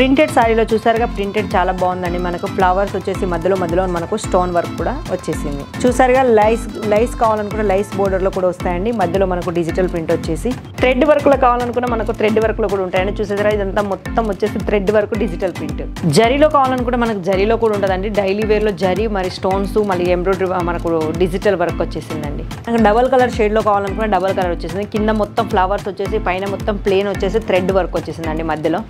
Printed సారీలో చూసారుగా printed చాలా బాగుందండి. మనకు ఫ్లవర్స్ వచ్చేసి మధ్యలో మనకు స్టోన్ వర్క్ కూడా వచ్చేసింది. చూసారుగా లైస్ కావాలనుకున్న లైస్ బోర్డర్ లో కూడా వస్తాయండి. మధ్యలో మనకు డిజిటల్ ప్రింట్ వచ్చేసి థ్రెడ్ వర్క్ లో కావాలనుకున్న మనకు థ్రెడ్ వర్క్ లో కూడా ఉంటాయండి. చూసారా ఇదంతా మొత్తం వచ్చేసి థ్రెడ్ వర్క్ డిజిటల్ ప్రింట్. జరీలో కావాలనుకుంటే మనకు జరీలో కూడా ఉంటుందండి. డైలీ వేర్ లో జరీ మరి స్టోన్స్ మళ్ళీ ఎంబ్రాయిడరీ మనకు డిజిటల్ వర్క్ వచ్చేసిందండి. డబల్ కలర్ షేడ్ లో కావాలనుకున్న డబల్ కలర్ వచ్చేసింది. కింద మొత్తం ఫ్లవర్స్ వచ్చేసి పైన మొత్తం ప్లేన్ వచ్చేసి థ్రెడ్ వర్క్ వచ్చేసిందండి మధ్యలో.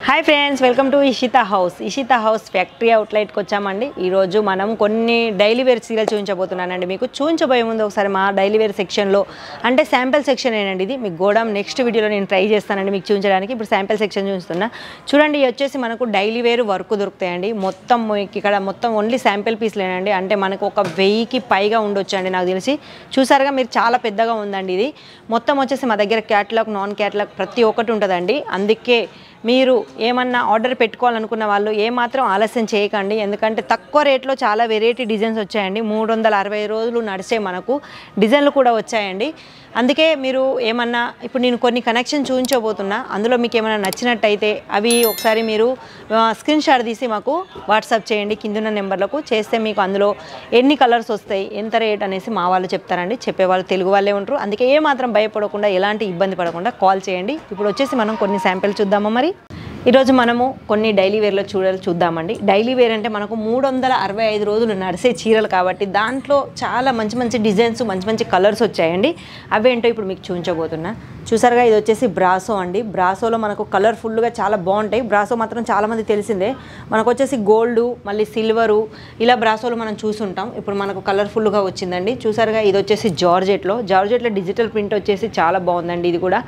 Hi friends, welcome to Ishita house factory అవుట్లెట్కి వచ్చామండి. ఈరోజు మనం కొన్ని డైలీ వేర్ చీరలు చూపించబోతున్నానండి. మీకు చూపించబోయే ముందు ఒకసారి మా డైలీ వేర్ సెక్షన్లో అంటే శాంపిల్ సెక్షన్ ఏనండి ఇది. మీకు గోడౌన్ నెక్స్ట్ వీడియోలో నేను ట్రై చేస్తానండి మీకు చూపించడానికి. ఇప్పుడు శాంపిల్ సెక్షన్ చూపిస్తున్నా చూడండి. ఇది వచ్చేసి మనకు డైలీ వేర్ వర్క్ దొరుకుతాయండి. మొత్తం ఇక్కడ మొత్తం ఓన్లీ శాంపిల్ పీస్లేనండి. అంటే మనకు ఒక 1000కి పైగా ఉండొచ్చు అండి నాకు తెలిసి. చూసారుగా మీరు చాలా పెద్దగా ఉందండి ఇది. మొత్తం వచ్చేసి మా దగ్గర క్యాటలాగ్ నాన్ క్యాటలాగ్ ప్రతి ఒక్కటి ఉంటుందండి. అందుకే మీరు ఏమన్నా ఆర్డర్ పెట్టుకోవాలనుకున్న వాళ్ళు ఏమాత్రం ఆలస్యం చేయకండి. ఎందుకంటే తక్కువ రేట్లో చాలా వెరైటీ డిజైన్స్ వచ్చాయండి. 360 రోజులు నడిచే మనకు డిజైన్లు కూడా వచ్చాయండి. అందుకే మీరు ఏమన్నా ఇప్పుడు నేను కొన్ని కనెక్షన్ చూపించబోతున్నా. అందులో మీకు ఏమైనా నచ్చినట్టయితే అవి ఒకసారి మీరు స్క్రీన్ షాట్ తీసి మాకు వాట్సాప్ చేయండి కిందున్న నెంబర్లకు. చేస్తే మీకు అందులో ఎన్ని కలర్స్ వస్తాయి ఎంత రేట్ అనేసి మా వాళ్ళు చెప్తారండి. చెప్పేవాళ్ళు తెలుగు వాళ్ళే ఉంటారు. అందుకే ఏమాత్రం భయపడకుండా ఎలాంటి ఇబ్బంది పడకుండా కాల్ చేయండి. ఇప్పుడు వచ్చేసి మనం కొన్ని శాంపిల్ చూద్దామా. మరి ఈరోజు మనము కొన్ని డైలీ వేర్లో చూద్దామండి. డైలీ వేర్ అంటే మనకు 365 రోజులు నడిసే చీరలు కాబట్టి దాంట్లో చాలా మంచి డిజైన్స్ మంచి కలర్స్ వచ్చాయండి. అవేంటో ఇప్పుడు మీకు చూపించబోతున్నా. చూసారుగా ఇది వచ్చేసి బ్రాసో అండి. బ్రాసోలో మనకు కలర్ఫుల్గా చాలా బాగుంటాయి. బ్రాసో మాత్రం చాలామంది తెలిసిందే. మనకు వచ్చేసి గోల్డు మళ్ళీ సిల్వరు ఇలా బ్రాసోలో మనం చూసుంటాం. ఇప్పుడు మనకు కలర్ఫుల్గా వచ్చిందండి. చూసారుగా ఇది వచ్చేసి జార్జెట్లో డిజిటల్ ప్రింట్ వచ్చేసి చాలా బాగుందండి. ఇది కూడా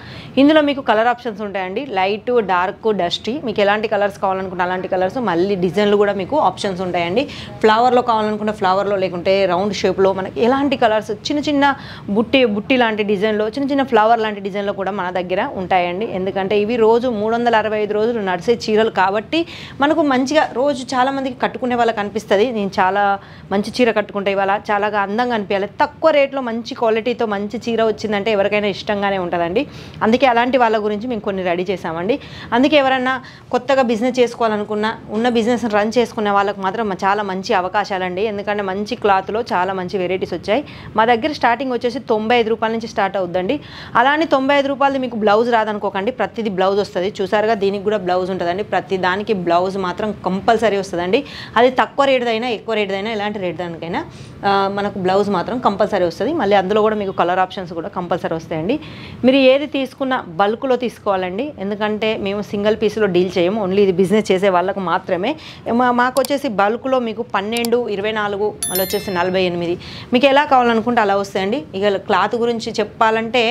ఇందులో మీకు కలర్ ఆప్షన్స్ ఉంటాయండి. Light, dark, dust. మీకు ఎలాంటి కలర్స్ కావాలనుకుంటే అలాంటి కలర్స్, మళ్ళీ డిజైన్లు కూడా మీకు ఆప్షన్స్ ఉంటాయండి. ఫ్లవర్లో కావాలనుకుంటే ఫ్లవర్లో, లేకుంటే రౌండ్ షేప్లో మనకి ఎలాంటి కలర్స్ చిన్న బుట్టి లాంటి డిజైన్లో, చిన్న ఫ్లవర్ లాంటి డిజైన్లో కూడా మన దగ్గర ఉంటాయండి. ఎందుకంటే ఇవి రోజు 365 రోజులు నడిచే చీరలు కాబట్టి మనకు మంచిగా రోజు చాలామందికి కట్టుకునే వాళ్ళకి అనిపిస్తుంది నేను చాలా మంచి చీర కట్టుకుంటే ఇవాళ చాలా అందంగా అనిపించాలి. తక్కువ రేట్లో మంచి క్వాలిటీతో మంచి చీర వచ్చిందంటే ఎవరికైనా ఇష్టంగానే ఉంటుందండి. అందుకే అలాంటి వాళ్ళ గురించి మేము కొన్ని రెడీ చేసామండి. అందుకే ఎవరన్నా కొత్తగా బిజినెస్ చేసుకోవాలనుకున్నా, ఉన్న బిజినెస్ రన్ చేసుకునే వాళ్ళకి మాత్రం చాలా మంచి అవకాశాలండి. ఎందుకంటే మంచి క్లాత్లో చాలా మంచి వెరైటీస్ వచ్చాయి. మా దగ్గర స్టార్టింగ్ వచ్చేసి 95 రూపాయల నుంచి స్టార్ట్ అవుద్దండి. అలానే 95 రూపాయలు మీకు బ్లౌజ్ రాదనుకోకండి, ప్రతిదీ బ్లౌజ్ వస్తుంది. చూసారుగా దీనికి కూడా బ్లౌజ్ ఉంటుందండి. ప్రతి దానికి బ్లౌజ్ మాత్రం కంపల్సరీ వస్తుందండి. అది తక్కువ రేటుదైనా ఎక్కువ రేటుదైనా ఎలాంటి రేటు దానికైనా మనకు బ్లౌజ్ మాత్రం కంపల్సరీ వస్తుంది. మళ్ళీ అందులో కూడా మీకు కలర్ ఆప్షన్స్ కూడా కంపల్సరీ వస్తాయండి. మీరు ఏది తీసుకున్న బల్క్లో తీసుకోవాలండి. ఎందుకంటే మేము సింగిల్ పీస్లో డీల్ చేయము. ఓన్లీ ఇది బిజినెస్ చేసే వాళ్ళకు మాత్రమే. మాకు వచ్చేసి బల్క్లో మీకు 12, 24 మళ్ళీ వచ్చేసి 48 మీకు ఎలా కావాలనుకుంటే అలా వస్తాయండి. ఇక క్లాత్ గురించి చెప్పాలంటే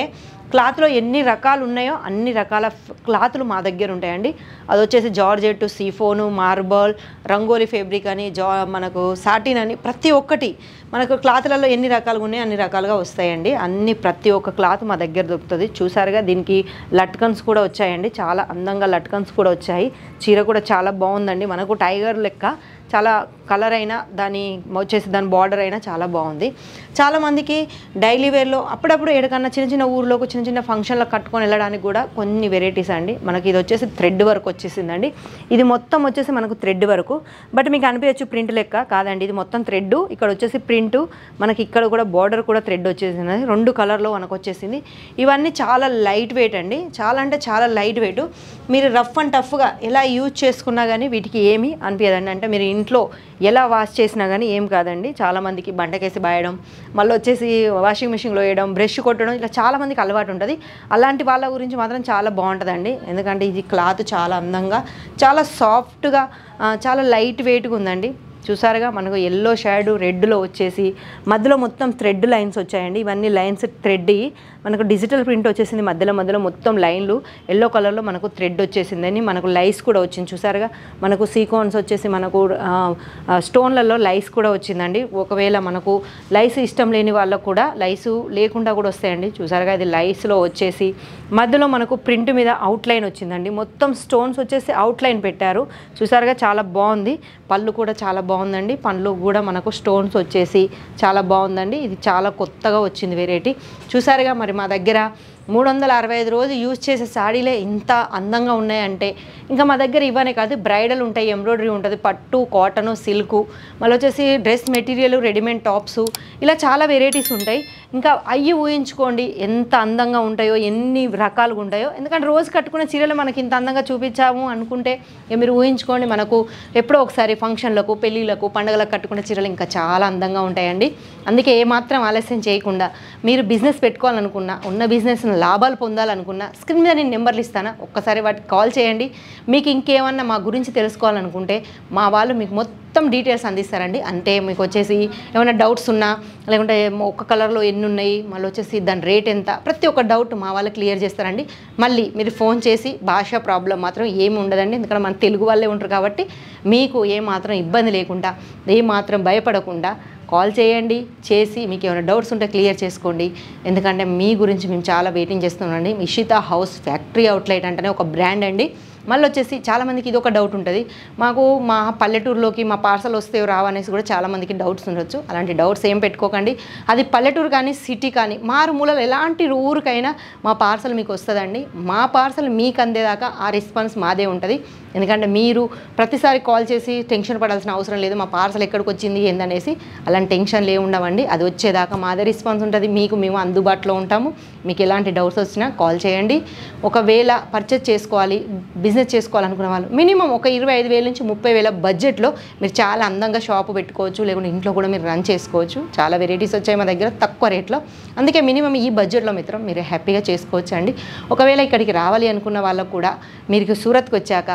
క్లాత్లో ఎన్ని రకాలు ఉన్నాయో అన్ని రకాల క్లాతులు మా దగ్గర ఉంటాయండి. అది వచ్చేసి జార్జెట్, సీఫోను, మార్బల్, రంగోలీ ఫ్యాబ్రిక్ అని, మనకు సాటిన్ అని ప్రతి ఒక్కటి మనకు క్లాత్లలో ఎన్ని రకాలుగా ఉన్నాయో అన్ని రకాలుగా వస్తాయండి. ప్రతి ఒక్క క్లాత్ మా దగ్గర దొరుకుతుంది. చూసారుగా దీనికి లట్కన్స్ కూడా వచ్చాయండి. చాలా అందంగా లట్కన్స్ కూడా వచ్చాయి. చీర కూడా చాలా బాగుందండి. మనకు టైగర్ లెక్క చాలా కలర్ అయినా దాని వచ్చేసి దాని బార్డర్ అయినా చాలా బాగుంది. చాలామందికి డైలీ వేర్లో అప్పుడప్పుడు ఎక్కడికన్నా చిన్న ఊర్లోకి చిన్న ఫంక్షన్లకు కట్టుకొని వెళ్ళడానికి కూడా కొన్ని వెరైటీస్ అండి. మనకి ఇది వచ్చేసి థ్రెడ్ వర్క్ వచ్చేసిందండి. ఇది మొత్తం వచ్చేసి మనకు థ్రెడ్ వర్క్. బట్ మీకు అనిపించచ్చు ప్రింట్ లెక్క, కాదండి. ఇది మొత్తం థ్రెడ్. ఇక్కడ వచ్చేసి ప్రింట్, మనకి ఇక్కడ కూడా బార్డర్ కూడా థ్రెడ్ వచ్చేసింది. 2 కలర్లో మనకు వచ్చేసింది. ఇవన్నీ చాలా లైట్ వెయిట్ అండి. చాలా అంటే చాలా లైట్ వెయిట్. మీరు రఫ్ అండ్ టఫ్గా ఎలా యూజ్ చేసుకున్నా కానీ వీటికి ఏమీ అనిపించదండి. అంటే మీరు ఇంట్లో ఎలా వాష్ చేసినా కానీ ఏం కాదండి. చాలామందికి బండకేసి బాయడం, మళ్ళీ వచ్చేసి వాషింగ్ మిషన్లో వేయడం, బ్రష్ కొట్టడం, ఇలా చాలామందికి అలవాటు ఉంటుంది. అలాంటి వాళ్ళ గురించి మాత్రం చాలా బాగుంటుందండి. ఎందుకంటే ఇది క్లాత్ చాలా అందంగా, చాలా సాఫ్ట్గా, చాలా లైట్ వెయిట్గా ఉందండి. చూసారుగా మనకు ఎల్లో షేడ్ రెడ్లో వచ్చేసి మధ్యలో మొత్తం థ్రెడ్ లైన్స్ వచ్చాయండి. ఇవన్నీ లైన్స్ థ్రెడ్ మనకు డిజిటల్ ప్రింట్ వచ్చేసింది. మధ్యలో మొత్తం లైన్లు ఎల్లో కలర్లో మనకు థ్రెడ్ వచ్చేసిందని మనకు లైస్ కూడా వచ్చింది. చూసారుగా మనకు సీక్వెన్స్ వచ్చేసి మనకు స్టోన్లలో లైస్ కూడా వచ్చిందండి. ఒకవేళ మనకు లైస్ ఇష్టం లేని వాళ్ళకు కూడా లైస్ లేకుండా కూడా వస్తాయండి. చూసారుగా ఇది లైస్లో వచ్చేసి మధ్యలో మనకు ప్రింట్ మీద అవుట్లైన్ వచ్చిందండి. మొత్తం స్టోన్స్ వచ్చేసి అవుట్లైన్ పెట్టారు. చూసారుగా చాలా బాగుంది. పళ్ళు కూడా చాలా బాగుందండి. పళ్ళు కూడా మనకు స్టోన్స్ వచ్చేసి చాలా బాగుందండి. ఇది చాలా కొత్తగా వచ్చింది వెరైటీ. చూసారుగా మరి మా దగ్గర 365 రోజులు యూజ్ చేసే సాడీలే ఇంత అందంగా ఉన్నాయంటే ఇంకా మా దగ్గర ఇవనే కాదు, బ్రైడల్ ఉంటాయి, ఎంబ్రాయిడరీ ఉంటుంది, పట్టు, కాటను, సిల్కు, మళ్ళీ వచ్చేసి డ్రెస్ మెటీరియల్, రెడీమేడ్ టాప్స్, ఇలా చాలా వెరైటీస్ ఉంటాయి. ఇంకా అయ్యి ఊహించుకోండి ఎంత అందంగా ఉంటాయో, ఎన్ని రకాలుగా ఉంటాయో. ఎందుకంటే రోజు కట్టుకునే చీరలు మనకి ఇంత అందంగా చూపించాము అనుకుంటే మీరు ఊహించుకోండి, మనకు ఎప్పుడో ఒకసారి ఫంక్షన్లకు, పెళ్ళిళ్ళకు, పండుగలకు కట్టుకునే చీరలు ఇంకా చాలా అందంగా ఉంటాయండి. అందుకే ఏమాత్రం ఆలస్యం చేయకుండా మీరు బిజినెస్ పెట్టుకోవాలనుకున్నా, ఉన్న బిజినెస్ను లాభాలు పొందాలనుకున్నా స్క్రీన్ మీద నేను నెంబర్లు ఇస్తాను, ఒక్కసారి వాటికి కాల్ చేయండి. మీకు ఇంకేమన్నా మా గురించి తెలుసుకోవాలనుకుంటే మా వాళ్ళు మీకు మొత్తం డీటెయిల్స్ అందిస్తారండి. అంటే మీకు వచ్చేసి ఏమైనా డౌట్స్ ఉన్నా, లేకుంటే ఒక్క కలర్లో ఎన్ని ఉన్నాయి, మళ్ళీ వచ్చేసి దాని రేట్ ఎంత, ప్రతి ఒక్క డౌట్ మా వాళ్ళు క్లియర్ చేస్తారండి. మళ్ళీ మీరు ఫోన్ చేసి భాష ప్రాబ్లం మాత్రం ఏమి ఉండదండి. ఎందుకంటే మన తెలుగు వాళ్ళే ఉంటారు కాబట్టి మీకు ఏమాత్రం ఇబ్బంది లేకుండా, ఏమాత్రం భయపడకుండా కాల్ చేయండి. చేసి మీకు ఏమైనా డౌట్స్ ఉంటే క్లియర్ చేసుకోండి. ఎందుకంటే మీ గురించి మేము చాలా వెయిటింగ్ చేస్తున్నామండి. ఇషితా హౌస్ ఫ్యాక్టరీ అవుట్లెట్ అంటేనే ఒక బ్రాండ్ అండి. మళ్ళీ వచ్చేసి చాలామందికి ఇది ఒక డౌట్ ఉంటుంది, మాకు మా పల్లెటూరులోకి మా పార్సల్ వస్తే రావనేసి కూడా చాలామందికి డౌట్స్ ఉండొచ్చు. అలాంటి డౌట్స్ ఏం పెట్టుకోకండి. అది పల్లెటూరు కానీ సిటీ కానీ మారుమూలలు ఎలాంటి ఊరికైనా మా పార్సల్ మీకు వస్తుందండి. మా పార్సల్ మీకు అందేదాకా ఆ రెస్పాన్స్ మాదే ఉంటుంది. ఎందుకంటే మీరు ప్రతిసారి కాల్ చేసి టెన్షన్ పడాల్సిన అవసరం లేదు, మా పార్సల్ ఎక్కడికి వచ్చింది ఏందనేసి. అలాంటి టెన్షన్లు ఏమి ఉండవండి. అది వచ్చేదాకా మాదే రెస్పాన్స్ ఉంటుంది. మీకు మేము అందుబాటులో ఉంటాము. మీకు ఎలాంటి డౌట్స్ వచ్చినా కాల్ చేయండి. ఒకవేళ పర్చేజ్ చేసుకోవాలి, బిజినెస్ చేసుకోవాలనుకునే వాళ్ళు మినిమం ఒక 25,000 నుంచి 30,000 బడ్జెట్లో మీరు చాలా అందంగా షాపు పెట్టుకోవచ్చు. లేకుంటే ఇంట్లో కూడా మీరు రన్ చేసుకోవచ్చు. చాలా వెరైటీస్ వచ్చాయి మా దగ్గర తక్కువ రేట్లో. అందుకే మినిమం ఈ బడ్జెట్లో మిత్రం మీరు హ్యాపీగా చేసుకోవచ్చు అండి. ఒకవేళ ఇక్కడికి రావాలి అనుకున్న వాళ్ళకు కూడా మీరు సూరత్కి వచ్చాక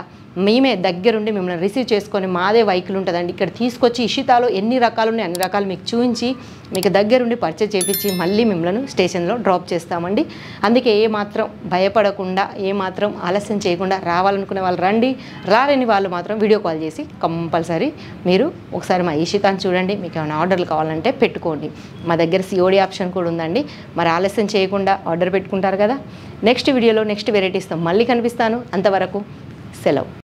మేమే దగ్గరుండి మిమ్మల్ని రిసీవ్ చేసుకొని మాదే వెహికల్ ఉంటుందండి. ఇక్కడ తీసుకొచ్చి ఇషితాలో ఎన్ని రకాలు ఉన్నాయి అన్ని రకాలు మీకు చూపించి మీకు దగ్గరుండి పర్చేజ్ చేయించి మళ్ళీ మిమ్మల్ని స్టేషన్లో డ్రాప్ చేస్తామండి. అందుకే ఏమాత్రం భయపడకుండా, ఏమాత్రం ఆలస్యం చేయకుండా రావాలనుకునే వాళ్ళు రండి. రాలేని వాళ్ళు మాత్రం వీడియో కాల్ చేసి కంపల్సరీ మీరు ఒకసారి మా ఇషితాని చూడండి. మీకు ఏమైనా ఆర్డర్లు కావాలంటే పెట్టుకోండి. మా దగ్గర COD ఆప్షన్ కూడా ఉందండి. మరి ఆలస్యం చేయకుండా ఆర్డర్ పెట్టుకుంటారు కదా. నెక్స్ట్ వీడియోలో నెక్స్ట్ వెరైటీస్తో మళ్ళీ కనిపిస్తాను. అంతవరకు సెలవు.